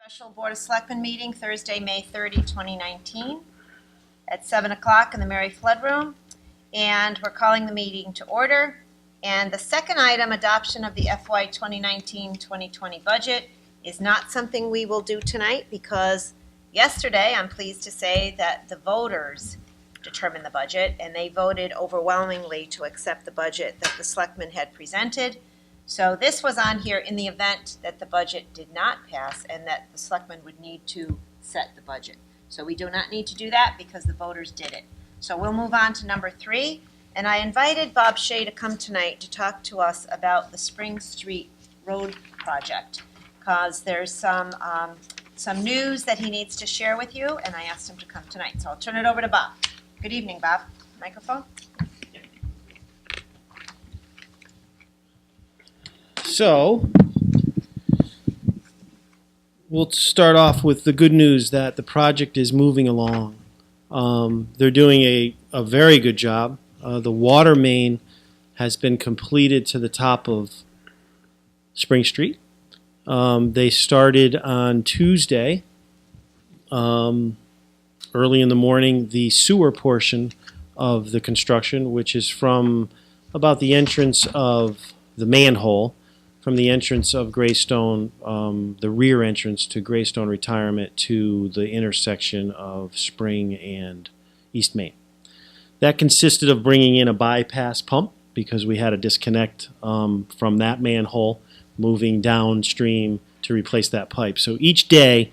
Special Board of Selectmen meeting Thursday, May 30, 2019 at 7 o'clock in the Mary Flood Room. And we're calling the meeting to order. And the second item, adoption of the FY 2019-2020 budget, is not something we will do tonight because yesterday, I'm pleased to say that the voters determined the budget and they voted overwhelmingly to accept the budget that the Selectmen had presented. So this was on here in the event that the budget did not pass and that the Selectmen would need to set the budget. So we do not need to do that because the voters did it. So we'll move on to number 3. And I invited Bob Shea to come tonight to talk to us about the Spring Street Road project because there's some news that he needs to share with you, and I asked him to come tonight. So I'll turn it over to Bob. Good evening, Bob. Microphone. So, we'll start off with the good news that the project is moving along. They're doing a very good job. The water main has been completed to the top of Spring Street. They started on Tuesday, early in the morning, the sewer portion of the construction, which is from about the entrance of the manhole, from the entrance of Greystone, the rear entrance to Greystone Retirement to the intersection of Spring and East Main. That consisted of bringing in a bypass pump because we had a disconnect from that manhole moving downstream to replace that pipe. So each day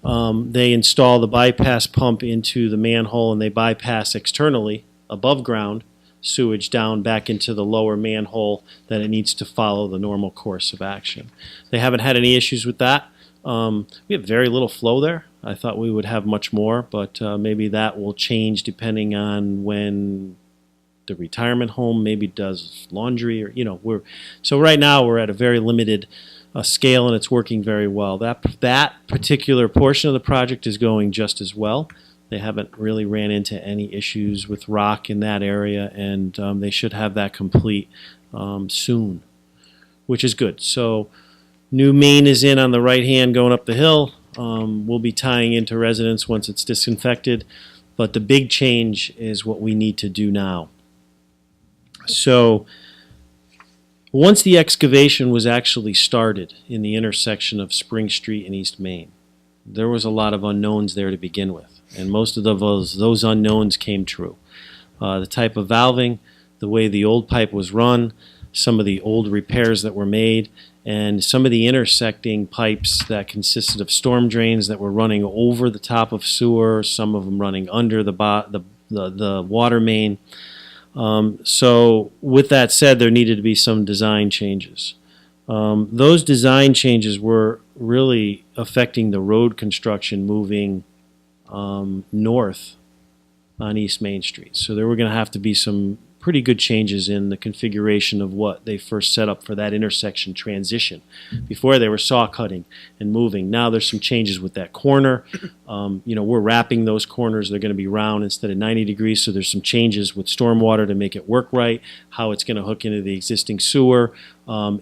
they install the bypass pump into the manhole and they bypass externally above ground sewage down back into the lower manhole that it needs to follow the normal course of action. They haven't had any issues with that. We have very little flow there. I thought we would have much more, but maybe that will change depending on when the retirement home maybe does laundry or, so right now we're at a very limited scale and it's working very well. That particular portion of the project is going just as well. They haven't really ran into any issues with rock in that area, and they should have that complete soon, which is good. So new main is in on the right hand going up the hill. We'll be tying into residents once it's disinfected, but the big change is what we need to do now. So once the excavation was actually started in the intersection of Spring Street and East Main, there was a lot of unknowns there to begin with. And most of those unknowns came true. The type of valving, the way the old pipe was run, some of the old repairs that were made, and some of the intersecting pipes that consisted of storm drains that were running over the top of sewer, some of them running under the water main. So with that said, there needed to be some design changes. Those design changes were really affecting the road construction moving north on East Main Street. So there were going to have to be some pretty good changes in the configuration of what they first set up for that intersection transition. Before they were saw cutting and moving. Now there's some changes with that corner. We're wrapping those corners. They're going to be round instead of 90 degrees. So there's some changes with stormwater to make it work right, how it's going to hook into the existing sewer,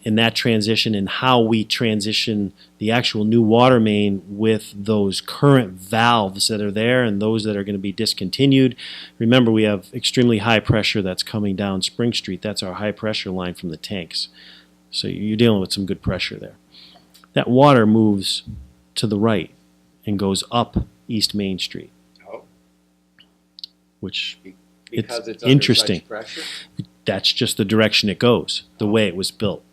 in that transition and how we transition the actual new water main with those current valves that are there and those that are going to be discontinued. Remember, we have extremely high pressure that's coming down Spring Street. That's our high pressure line from the tanks. So you're dealing with some good pressure there. That water moves to the right and goes up East Main Street. Oh. Which Because it's interesting. Under such pressure? That's just the direction it goes, the way it was built.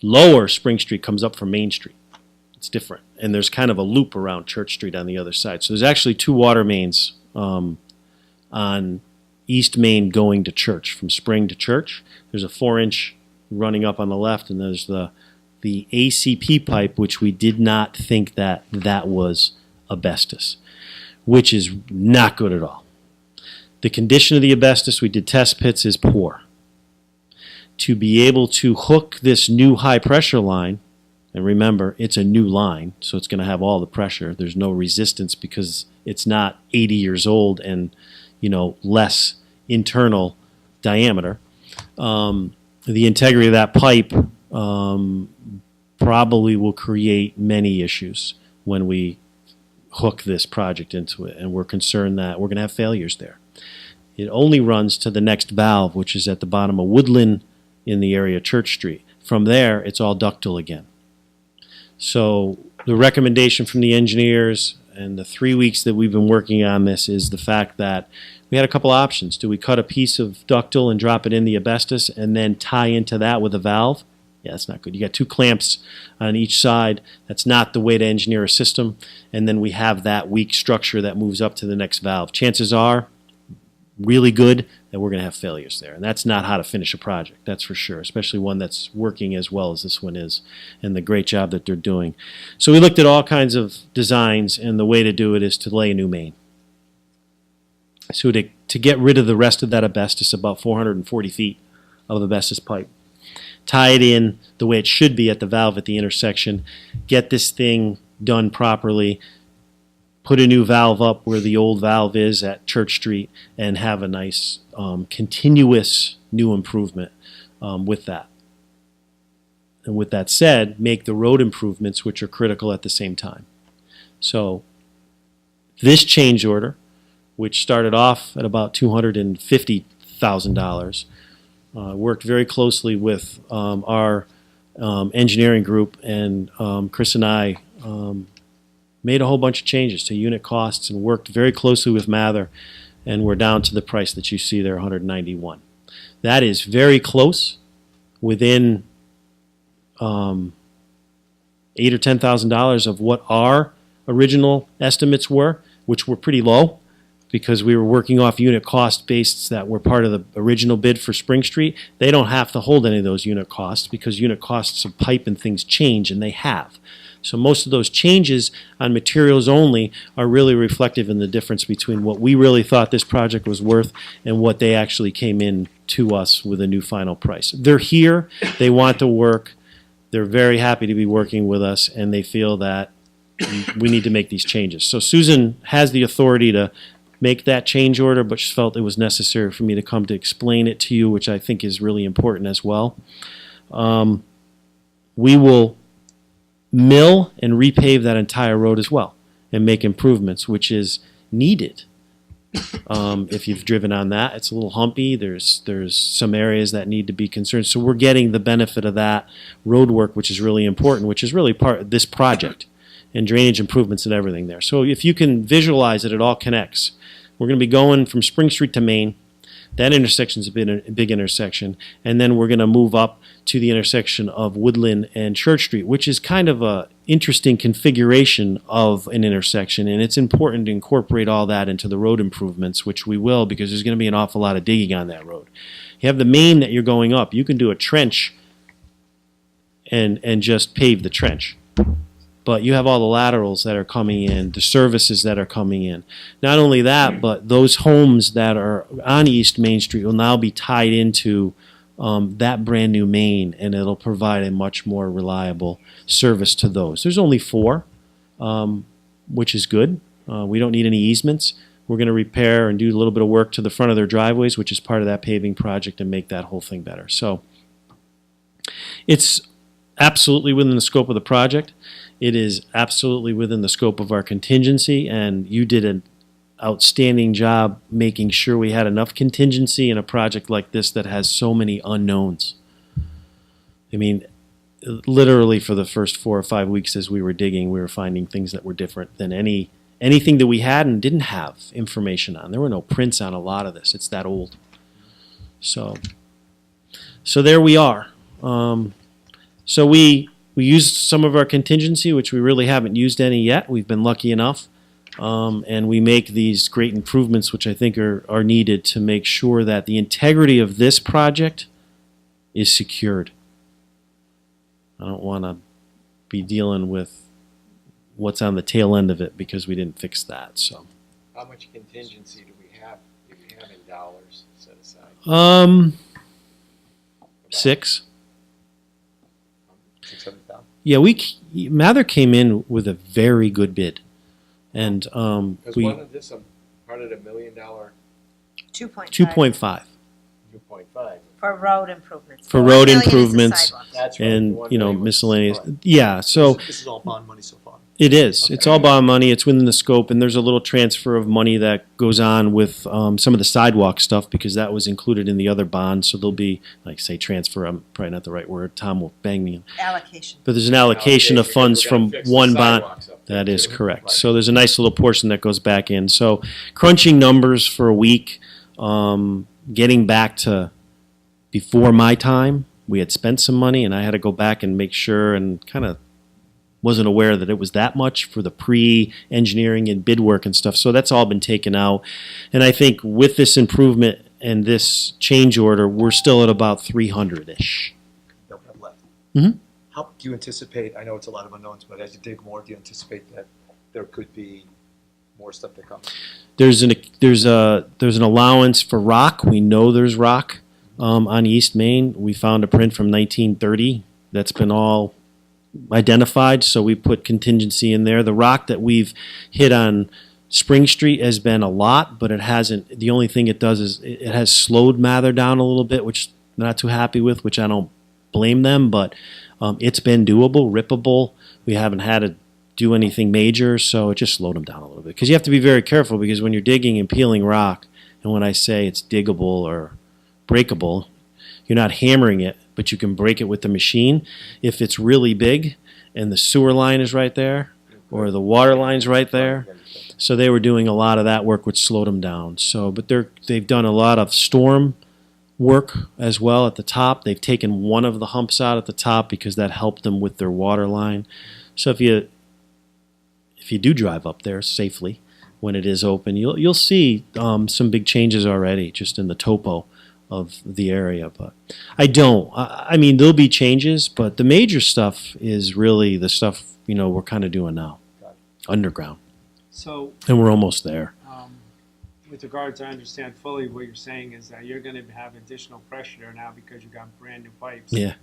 Lower Spring Street comes up from Main Street. It's different. And there's kind of a loop around Church Street on the other side. So there's actually 2 water mains on East Main going to Church, from Spring to Church. There's a 4-inch running up on the left, and there's the ACP pipe, which we did not think that was asbestos, which is not good at all. The condition of the asbestos, we did test pits, is poor. To be able to hook this new high pressure line, and remember, it's a new line, so it's going to have all the pressure. There's no resistance because it's not 80 years old and, less internal diameter. The integrity of that pipe probably will create many issues. when we hook this project into it, and we're concerned that we're going to have failures there. It only runs to the next valve, which is at the bottom of Woodland in the area of Church Street. From there, it's all ductile again. So the recommendation from the engineers and the 3 weeks that we've been working on this is the fact that we had a couple options. Do we cut a piece of ductile and drop it in the asbestos and then tie into that with a valve? Yeah, that's not good. You got 2 clamps on each side. That's not the way to engineer a system. And then we have that weak structure that moves up to the next valve. Chances are really good that we're going to have failures there. And that's not how to finish a project, that's for sure, especially one that's working as well as this one is, and the great job that they're doing. So we looked at all kinds of designs, and the way to do it is to lay a new main. So to get rid of the rest of that asbestos, about 440 feet of asbestos pipe, tie it in the way it should be at the valve at the intersection, get this thing done properly, put a new valve up where the old valve is at Church Street, and have a nice continuous new improvement with that. And with that said, make the road improvements, which are critical at the same time. So this change order, which started off at about $250,000, worked very closely with our engineering group, and Chris and I made a whole bunch of changes to unit costs and worked very closely with Mather, and we're down to the price that you see there, $191. That is very close, within $8,000 or $10,000 of what our original estimates were, which were pretty low because we were working off unit cost bases that were part of the original bid for Spring Street. They don't have to hold any of those unit costs because unit costs of pipe and things change, and they have. So most of those changes on materials only are really reflective in the difference between what we really thought this project was worth and what they actually came in to us with a new final price. They're here, they want to work, they're very happy to be working with us, and they feel that we need to make these changes. So Susan has the authority to make that change order, but she felt it was necessary for me to come to explain it to you, which I think is really important as well. We will mill and repave that entire road as well and make improvements, which is needed. If you've driven on that, it's a little humpy. There's some areas that need to be concerned. So we're getting the benefit of that road work, which is really important, which is really part of this project, and drainage improvements and everything there. So if you can visualize it, it all connects. We're going to be going from Spring Street to Main. That intersection's a big intersection, and then we're going to move up to the intersection of Woodland and Church Street, which is kind of a interesting configuration of an intersection, and it's important to incorporate all that into the road improvements, which we will, because there's going to be an awful lot of digging on that road. You have the main that you're going up. You can do a trench and just pave the trench. But you have all the laterals that are coming in, the services that are coming in. Not only that, but those homes that are on East Main Street will now be tied into that brand new main, and it'll provide a much more reliable service to those. There's only 4, which is good. We don't need any easements. We're going to repair and do a little bit of work to the front of their driveways, which is part of that paving project, and make that whole thing better. So it's absolutely within the scope of the project. It is absolutely within the scope of our contingency, and you did an outstanding job making sure we had enough contingency in a project like this that has so many unknowns. I mean, literally for the first 4 or 5 weeks as we were digging, we were finding things that were different than anything that we had and didn't have information on. There were no prints on a lot of this. It's that old. So there we are. So we used some of our contingency, which we really haven't used any yet. We've been lucky enough. And we make these great improvements, which I think are needed to make sure that the integrity of this project is secured. I don't want to be dealing with what's on the tail end of it because we didn't fix that. So, how much contingency do we have, if you have in dollars set aside? 6. 600,000. Yeah, Mather came in with a very good bid, and Because one of this part of the $1 million 2.5. 2.5 2.5. For road improvements. for 4 road million is the improvements sidewalks. That's right. and the $1 million was miscellaneous. fine. Yeah, so This is all bond money so far. It is. Okay. It's all bond money. It's within the scope, and there's a little transfer of money that goes on with some of the sidewalk stuff because that was included in the other bond. So there'll be, like, say, transfer. I'm probably not the right word. Tom will bang me. Allocation. But there's an allocation of Because funds we're gonna from fix the one bond. sidewalks up there, That is too. correct. Right. So there's a nice little portion that goes back in. So crunching numbers for a week, getting back to before my time, we had spent some money, and I had to go back and make sure and kind of wasn't aware that it was that much for the pre-engineering and bid work and stuff. So that's all been taken out. And I think with this improvement and this change order, we're still at about 300-ish. That we have left. Mhm. How do you anticipate, I know it's a lot of unknowns, but as you dig more, do you anticipate that there could be more stuff that comes? There's an allowance for rock. We know there's rock on East Main. We found a print from 1930 that's been all identified, so we put contingency in there. The rock that we've hit on Spring Street has been a lot, but it hasn't. The only thing it does is it has slowed Mather down a little bit, which I'm not too happy with, which I don't blame them, but it's been doable, rippable. We haven't had to do anything major, so it just slowed them down a little bit. Because you have to be very careful, because when you're digging and peeling rock, and when I say it's diggable or breakable, you're not hammering it, but you can break it with the machine. If it's really big and the sewer line is right there or the water line's right there. So they were doing a lot of that work, which slowed them down. So, but they've done a lot of storm work as well at the top. They've taken one of the humps out at the top because that helped them with their water line. So if you do drive up there safely when it is open, you'll see some big changes already just in the topo of the area. But I mean, there'll be changes, but the major stuff is really the stuff, we're kind of doing now, underground. So, And we're almost there. with regards, I understand fully what you're saying is that you're going to have additional pressure there now because you got brand new pipes. Yeah.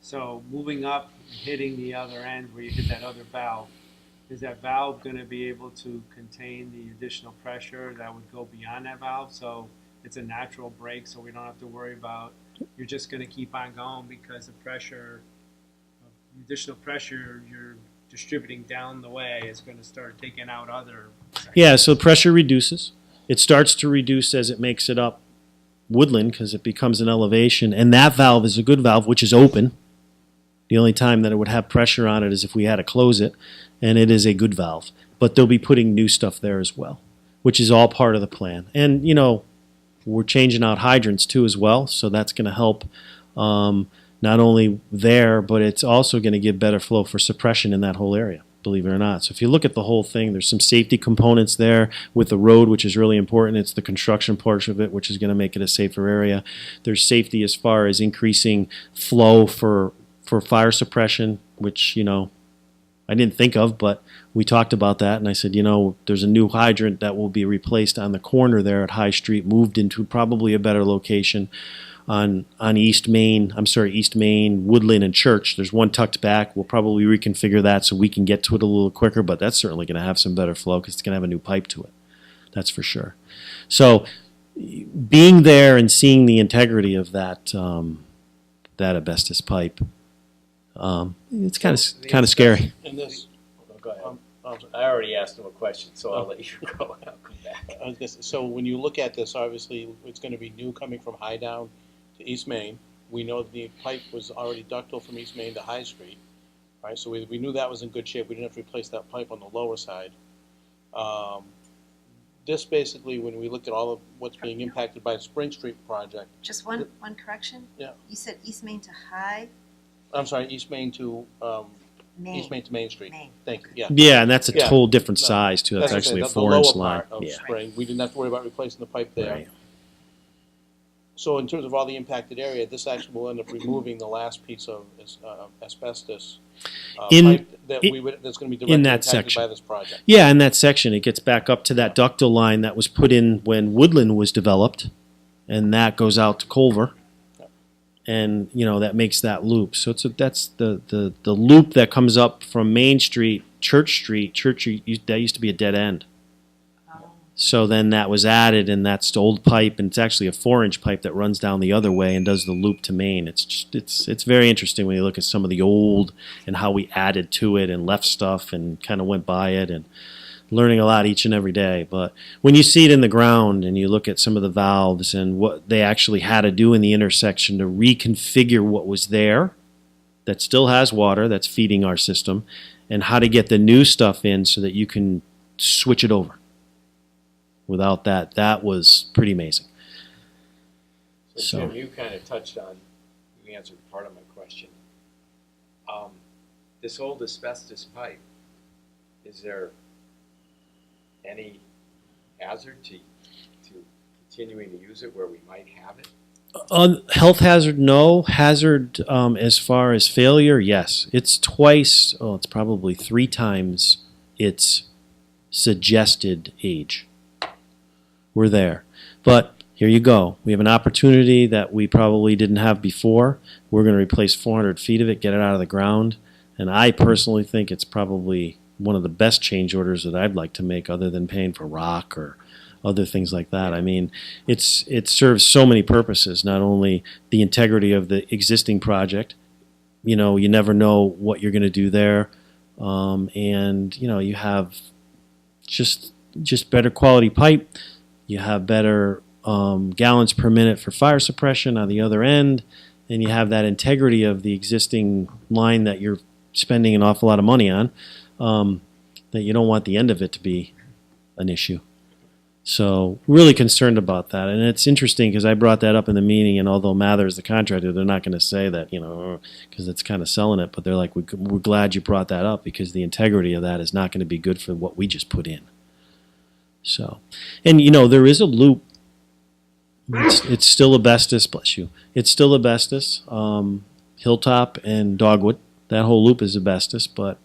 So moving up, and hitting the other end where you hit that other valve, is that valve going to be able to contain the additional pressure that would go beyond that valve? So it's a natural break, so we don't have to worry about, you're just going to keep on going because the pressure, the additional pressure you're distributing down the way is going to start taking out other sections. Yeah, so pressure reduces. It starts to reduce as it makes it up woodland because it becomes an elevation. And that valve is a good valve, which is open. The only time that it would have pressure on it is if we had to close it. And it is a good valve. But they'll be putting new stuff there as well, which is all part of the plan. And, we're changing out hydrants too as well. So that's going to help not only there, but it's also going to give better flow for suppression in that whole area, believe it or not. So if you look at the whole thing, there's some safety components there with the road, which is really important. It's the construction portion of it, which is going to make it a safer area. There's safety as far as increasing flow for fire suppression, which, I didn't think of, but we talked about that, and I said, there's a new hydrant that will be replaced on the corner there at High Street, moved into probably a better location on East Main, Woodland, and Church. There's one tucked back. We'll probably reconfigure that so we can get to it a little quicker, but that's certainly going to have some better flow because it's going to have a new pipe to it. That's for sure. So being there and seeing the integrity of that asbestos pipe, it's kind of scary. And this, Go ahead. I already asked him a question, so I'll let you go. I'll come back. I was gonna say, so when you look at this, obviously, it's gonna be new coming from High Down to East Main. We know the pipe was already ductile from East Main to High Street, right? So we knew that was in good shape. We didn't have to replace that pipe on the lower side. This basically, when we looked at all of what's being impacted by the Spring Street project, Just one correction? Yeah. You said East Main to High I'm sorry, East Main to, Main. East Main to Main Street. Main. Thank you, yeah. Yeah, and that's a Yeah. whole different No, size, too. That's what I'm actually a saying, the 4-inch lower line. part of Yeah. Spring. We didn't have to worry about replacing the pipe there. Right. So in terms of all the impacted area, this actually will end up removing the last piece of asbestos pipe that's going to be directly in that impacted section. by this project. Yeah, in that section, it gets back up to that ductile line that was put in when Woodland was developed, and that goes out to Culver, and that makes that loop. So that's the loop that comes up from Main Street, Church Street. That used to be a dead end. Oh. So then that was added, and that's the old pipe, and it's actually a 4-inch pipe that runs down the other way and does the loop to Maine. It's very interesting when you look at some of the old and how we added to it and left stuff and kind of went by it, and learning a lot each and every day. But when you see it in the ground and you look at some of the valves and what they actually had to do in the intersection to reconfigure what was there that still has water that's feeding our system, and how to get the new stuff in so that you can switch it over. Without that, that was pretty amazing. So Jim, you kind of touched on, you answered part of my question. This old asbestos pipe, is there any hazard to continuing to use it where we might have it? Health hazard, no. Hazard as far as failure, yes. It's twice, it's probably 3 times its suggested age. We're there. But here you go. We have an opportunity that we probably didn't have before. We're going to replace 400 feet of it, get it out of the ground. And I personally think it's probably one of the best change orders that I'd like to make, other than paying for rock or other things like that. I mean, it serves so many purposes, not only the integrity of the existing project. You know, you never know what you're going to do there. And, you know, you have just better quality pipe. You have better gallons per minute for fire suppression on the other end, and you have that integrity of the existing line that you're spending an awful lot of money on, that you don't want the end of it to be an issue. So really concerned about that. And it's interesting because I brought that up in the meeting, and although Mather is the contractor, they're not going to say that, you know, because it's kind of selling it, but they're like, we're glad you brought that up because the integrity of that is not going to be good for what we just put in. So, and you know, there is a loop. It's still asbestos, bless you. It's still asbestos, Hilltop and Dogwood. That whole loop is asbestos, but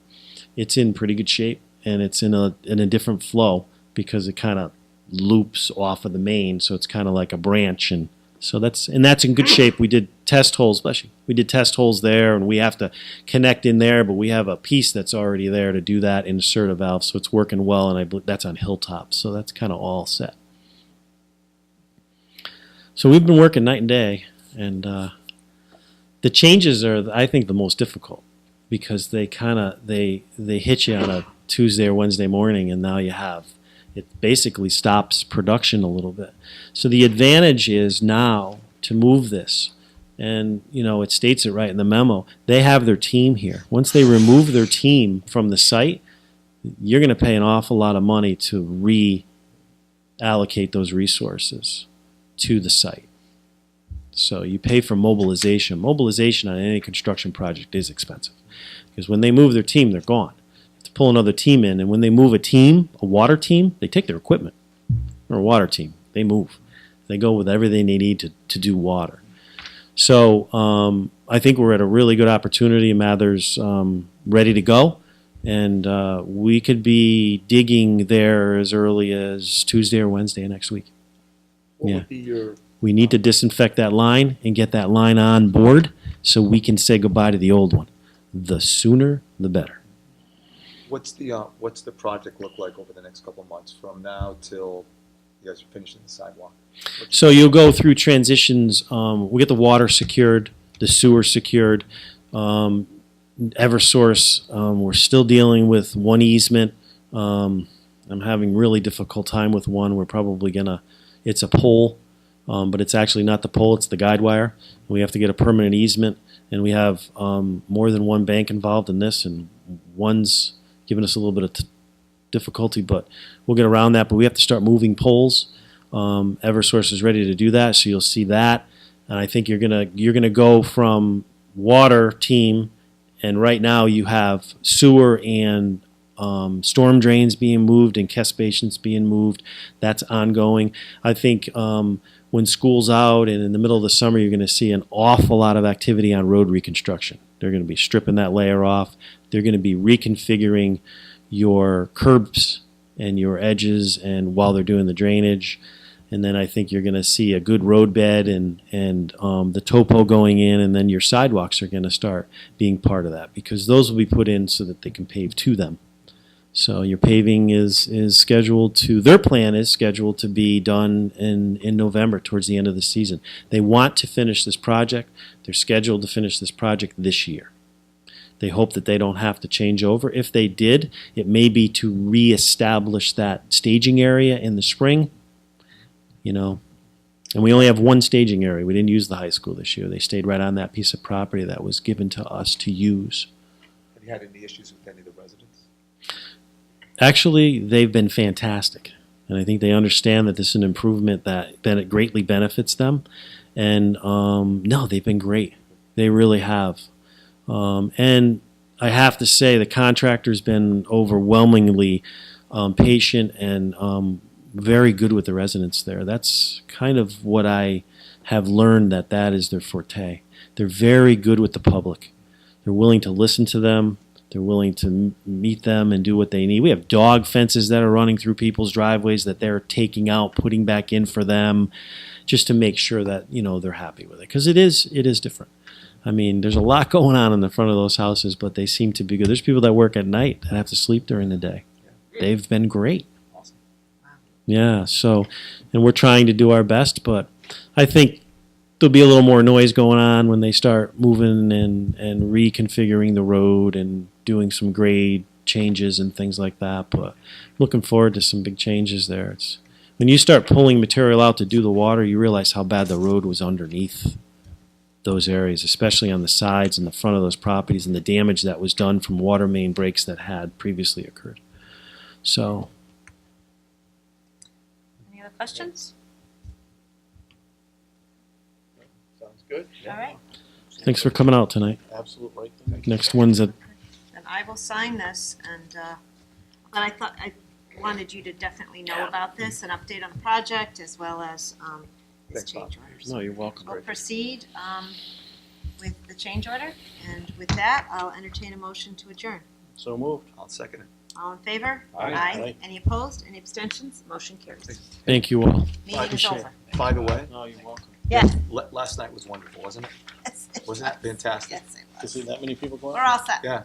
it's in pretty good shape, and it's in a different flow because it kind of loops off of the main, so it's kind of like a branch, and so that's in good shape. We did test holes, bless you. We did test holes there, and we have to connect in there, but we have a piece that's already there to do that, insert a valve, so it's working well, and I believe that's on Hilltop, so that's kind of all set. So we've been working night and day, and the changes are, I think, the most difficult because they hit you on a Tuesday or Wednesday morning, and now it basically stops production a little bit. So the advantage is now to move this, and you know, it states it right in the memo. They have their team here. Once they remove their team from the site, you're going to pay an awful lot of money to reallocate those resources to the site. So you pay for mobilization. Mobilization on any construction project is expensive because when they move their team, they're gone. To pull another team in, and when they move a team, a water team, they take their equipment. Or a water team, they move. They go with everything they need to do water. So I think we're at a really good opportunity. Mather's ready to go, and we could be digging there as early as Tuesday or Wednesday next week. What Yeah. would be your, We need to disinfect that line and get that line on board so we can say goodbye to the old one. The sooner, the better. what's the project look like over the next couple of months from now till you guys are finishing the sidewalk? So you'll go through transitions. We get the water secured, the sewer secured. Eversource, we're still dealing with one easement. I'm having really difficult time with one. We're probably it's a pole, but it's actually not the pole, it's the guide wire. We have to get a permanent easement, and we have more than one bank involved in this, and one's giving us a little bit of difficulty, but we'll get around that. But we have to start moving poles. Eversource is ready to do that, so you'll see that. And I think you're gonna go from water team, and right now you have sewer and storm drains being moved and catch basins being moved. That's ongoing. I think when school's out and in the middle of the summer, you're going to see an awful lot of activity on road reconstruction. They're going to be stripping that layer off. They're going to be reconfiguring your curbs and your edges, and while they're doing the drainage. And then I think you're going to see a good road bed and the topo going in, and then your sidewalks are going to start being part of that because those will be put in so that they can pave to them. So your paving is scheduled to, their plan is scheduled to be done in November, towards the end of the season. They want to finish this project. They're scheduled to finish this project this year. They hope that they don't have to change over. If they did, it may be to reestablish that staging area in the spring, you know. And we only have one staging area. We didn't use the high school this year. They stayed right on that piece of property that was given to us to use. Have you had any issues with any of the residents? Actually, they've been fantastic. And I think they understand that this is an improvement that greatly benefits them. And no, they've been great. They really have. And I have to say the contractor's been overwhelmingly patient and very good with the residents there. That's kind of what I have learned, that is their forte. They're very good with the public. They're willing to listen to them. They're willing to meet them and do what they need. We have dog fences that are running through people's driveways that they're taking out, putting back in for them, just to make sure that, you know, they're happy with it. Because it is different. I mean, there's a lot going on in the front of those houses, but they seem to be good. There's people that work at night that have to sleep during the day. They've been great. Awesome. Yeah, so, and we're trying to do our best, but I think there'll be a little more noise going on when they start moving and reconfiguring the road and doing some grade changes and things like that. But looking forward to some big changes there. It's when you start pulling material out to do the water, you realize how bad the road was underneath those areas, especially on the sides and the front of those properties, and the damage that was done from water main breaks that had previously occurred. So, Any other questions? Sounds good. All right, thanks for coming out tonight. Absolute right. Next one's at then I will sign this, and, but I thought, I wanted you to definitely know about this, an update on the project, as well as this Thanks, Bob. change order. No, you're welcome. We'll proceed with the change order, and with that, I'll entertain a motion to adjourn. So moved. I'll second it. All in favor? Aye. Aye. Any opposed? Any abstentions? Motion carries. Thank you all. Meeting is over. By the way, No, you're welcome. Yes. last night was wonderful, wasn't it? Yes, it Wasn't that was. fantastic? Yes, it To was. see that many people go out? We're all set. Yeah,